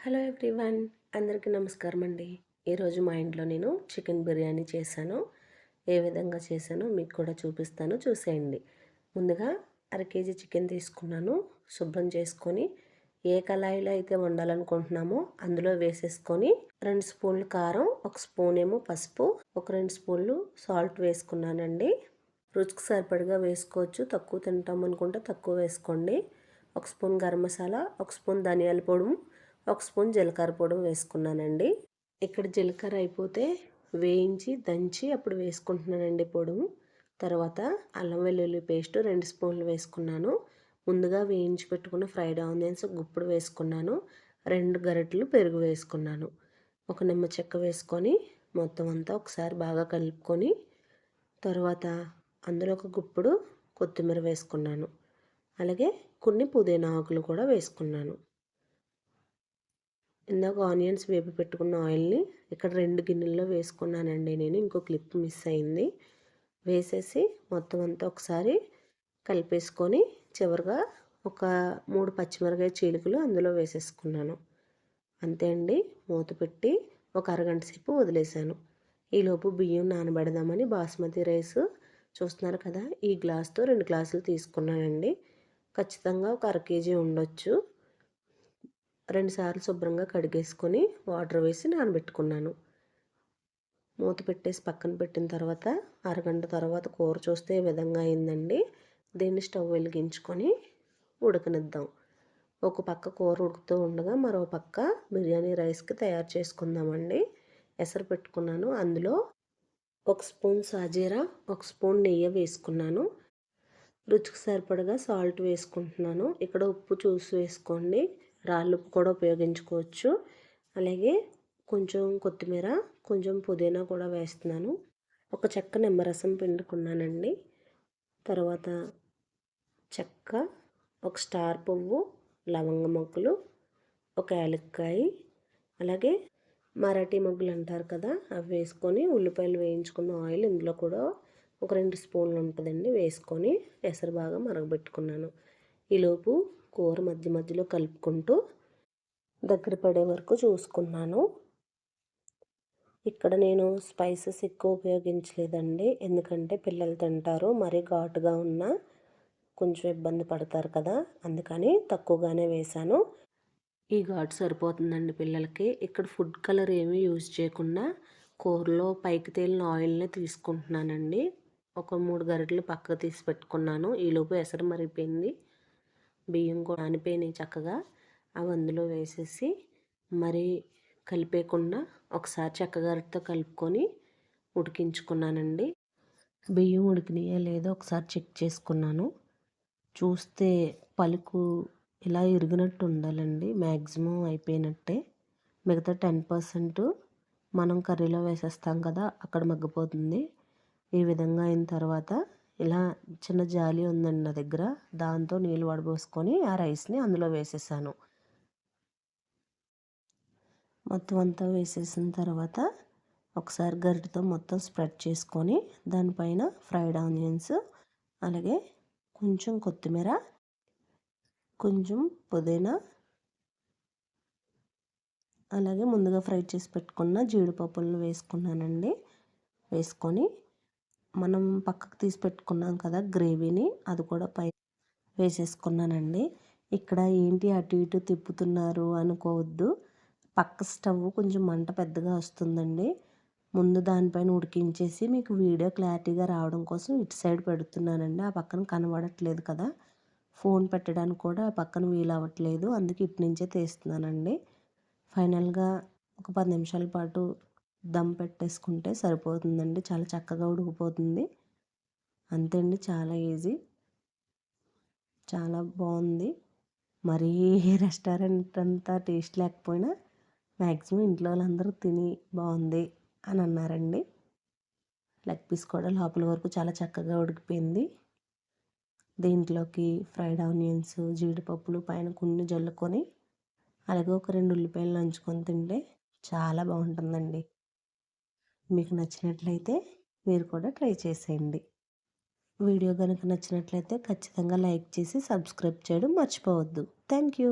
Hello everyone, అందరికీ నమస్కారం అండి. ఈరోజు మా ఇంట్లో నేను చికెన్ బిర్యానీ చేశాను. ఏ విధంగా చేశానో మీకు కూడా చూపిస్తాను, చూసేయండి. ముందుగా కేజీ చికెన్ తీసుకున్నాను. శుభ్రం చేసుకొని ఏ కళాయిలో అయితే వండాలనుకుంటున్నామో అందులో వేసేసుకొని 2 స్పూన్లు కారం, 1 స్పూన్ ఏమో పసుపు, ఒక 2 స్పూన్లు సాల్ట్ వేసుకున్నానండి. రుచికి సరిపడగా వేసుకోవచ్చు, తక్కువ తింటాం అనుకుంటే తక్కువ వేసుకోండి. 1 స్పూన్ గరం మసాలా, 1 స్పూన్ ధనియాల పొడి, 1 స్పూన్ జీలకర్ర పొడి వేసుకున్నానండి. ఇక్కడ జీలకర్ర అయిపోతే వేయించి దంచి అప్పుడు వేసుకుంటున్నానండి పొడి. తర్వాత అల్లం వెల్లుల్లి పేస్ట్ 2 స్పూన్లు వేసుకున్నాను. ముందుగా వేయించి పెట్టుకున్న ఫ్రైడ్ ఆనియన్స్ గుప్పుడు వేసుకున్నాను. 2 గరిటెలు పెరుగు వేసుకున్నాను. ఒక నిమ్మ చెక్క వేసుకొని మొత్తం అంతా ఒకసారి బాగా కలుపుకొని తర్వాత అందులో ఒక గుప్పుడు కొత్తిమీర వేసుకున్నాను. అలాగే కొన్ని పుదీనా ఆకులు కూడా వేసుకున్నాను. ఇందాక ఆనియన్స్ వేపి పెట్టుకున్న ఆయిల్ని ఇక్కడ 2 గిన్నెల్లో వేసుకున్నానండి నేను. ఇంకో క్లిప్ మిస్ అయింది. వేసేసి మొత్తం అంతా ఒకసారి కలిపేసుకొని చివరిగా ఒక 3 పచ్చిమిరకాయ చీలికలు అందులో వేసేసుకున్నాను. అంతే అండి. మూత పెట్టి ఒక అరగంట సేపు వదిలేశాను. ఈలోపు బియ్యం నానబెడదామని బాస్మతి రైస్ చూస్తున్నారు కదా, ఈ గ్లాస్తో 2 గ్లాసులు తీసుకున్నానండి. ఖచ్చితంగా ఒక కేజీ ఉండొచ్చు. 2 సార్లు శుభ్రంగా కడిగేసుకొని వాటర్ వేసి నానబెట్టుకున్నాను. మూత పెట్టేసి పక్కన పెట్టిన తర్వాత అరగంట తర్వాత కూర చూస్తే ఈ విధంగా అయిందండి. దీన్ని స్టవ్ వెలిగించుకొని ఉడకనిద్దాం. ఒక పక్క కూర ఉడుకుతూ ఉండగా మరో పక్క బిర్యానీ రైస్కి తయారు చేసుకుందామండి. ఎసరు పెట్టుకున్నాను. అందులో 1 స్పూన్ సాజీరా, 1 స్పూన్ నెయ్యి వేసుకున్నాను. రుచికి సరిపడగా సాల్ట్ వేసుకుంటున్నాను. ఇక్కడ ఉప్పు చూసి వేసుకోండి, రాళ్ళు ఉప్పు కూడా ఉపయోగించుకోవచ్చు. అలాగే కొంచెం కొత్తిమీర, కొంచెం పుదీనా కూడా వేస్తున్నాను. ఒక చెక్క నిమ్మరసం పిండుకున్నానండి. తర్వాత చెక్క, ఒక స్టార్ పువ్వు, లవంగ మొగ్గలు, ఒక యాలక్కాయ, అలాగే మరాఠీ మొగ్గలు అంటారు కదా, అవి వేసుకొని ఉల్లిపాయలు వేయించుకున్న ఆయిల్ ఇందులో కూడా ఒక 2 స్పూన్లు ఉంటుందండి వేసుకొని ఎసరు బాగా మరగబెట్టుకున్నాను. ఈలోపు కూర మధ్య మధ్యలో కలుపుకుంటూ దగ్గర పడే వరకు చూసుకున్నాను. ఇక్కడ నేను స్పైసెస్ ఎక్కువ ఉపయోగించలేదండి, ఎందుకంటే పిల్లలు తింటారు. మరీ ఘాటుగా ఉన్నా కొంచెం ఇబ్బంది పడతారు కదా, అందుకని తక్కువగానే వేశాను. ఈ ఘాటు సరిపోతుందండి పిల్లలకి. ఇక్కడ ఫుడ్ కలర్ ఏమీ యూజ్ చేయకుండా కూరలో పైకి తేలిన ఆయిల్ని తీసుకుంటున్నానండి. ఒక 3 గరిటెలు పక్కకు తీసి పెట్టుకున్నాను. ఈలోపు ఎసరు మరిగిపోయింది. బియ్యం కూడా నానిపోయినాయి చక్కగా. అవి అందులో వేసేసి మరి కలిపేయకుండా ఒకసారి చెక్కగరిటతో కలుపుకొని ఉడికించుకున్నానండి. బియ్యం ఉడికినాయో లేదో ఒకసారి చెక్ చేసుకున్నాను. చూస్తే పలుకు ఇలా ఇరిగినట్టు ఉండాలండి. మ్యాక్సిమం అయిపోయినట్టే. మిగతా 10% మనం కర్రీలో వేసేస్తాం కదా, అక్కడ మగ్గిపోతుంది. ఈ విధంగా అయిన తర్వాత ఇలా చిన్న జాలి ఉందండి నా దగ్గర, దాంతో నీళ్ళు వడబోసుకొని ఆ రైస్ని అందులో వేసేసాను. మొత్తం అంతా వేసేసిన తర్వాత ఒకసారి గరిటెతో మొత్తం స్ప్రెడ్ చేసుకొని దానిపైన ఫ్రైడ్ ఆనియన్స్, అలాగే కొంచెం కొత్తిమీర, కొంచెం పుదీనా, అలాగే ముందుగా ఫ్రై చేసి పెట్టుకున్న జీడిపప్పులను వేసుకున్నానండి. వేసుకొని మనం పక్కకు తీసి పెట్టుకున్నాం కదా గ్రేవీని, అది కూడా పై వేసేసుకున్నానండి. ఇక్కడ ఏంటి అటు ఇటు తిప్పుతున్నారు అనుకోవద్దు. పక్క స్టవ్ కొంచెం మంట పెద్దగా వస్తుందండి. ముందు దానిపైన ఉడికించేసి మీకు వీడియో క్లారిటీగా రావడం కోసం ఇటు సైడ్ పెడుతున్నానండి. ఆ పక్కన కనబడట్లేదు కదా, ఫోన్ పెట్టడానికి కూడా ఆ పక్కన వీలు అవ్వట్లేదు, అందుకే ఇటు నుంచే తీస్తున్నానండి. ఫైనల్గా ఒక 10 నిమిషాల పాటు దమ్ పెట్టేసుకుంటే సరిపోతుందండి. చాలా చక్కగా ఉడికిపోతుంది. అంతే అండి, చాలా ఈజీ, చాలా బాగుంది. మరీ రెస్టారెంట్ అంతా టేస్ట్ లేకపోయినా మ్యాక్సిమం ఇంట్లో వాళ్ళందరూ తిని బాగుంది అని అన్నారండి. లెగ్ పీస్ కూడా లోపల వరకు చాలా చక్కగా ఉడికిపోయింది. దీంట్లోకి ఫ్రైడ్ ఆనియన్స్, జీడిపప్పులు పైన కొన్ని జల్లుకొని అలాగే ఒక 2 ఉల్లిపాయలు నంచుకొని తింటే చాలా బాగుంటుందండి. మీకు నచ్చినట్లయితే మీరు కూడా ట్రై చేసేయండి. వీడియో కనుక నచ్చినట్లయితే ఖచ్చితంగా లైక్ చేసి సబ్స్క్రైబ్ చేయడం మర్చిపోవద్దు. Thank you.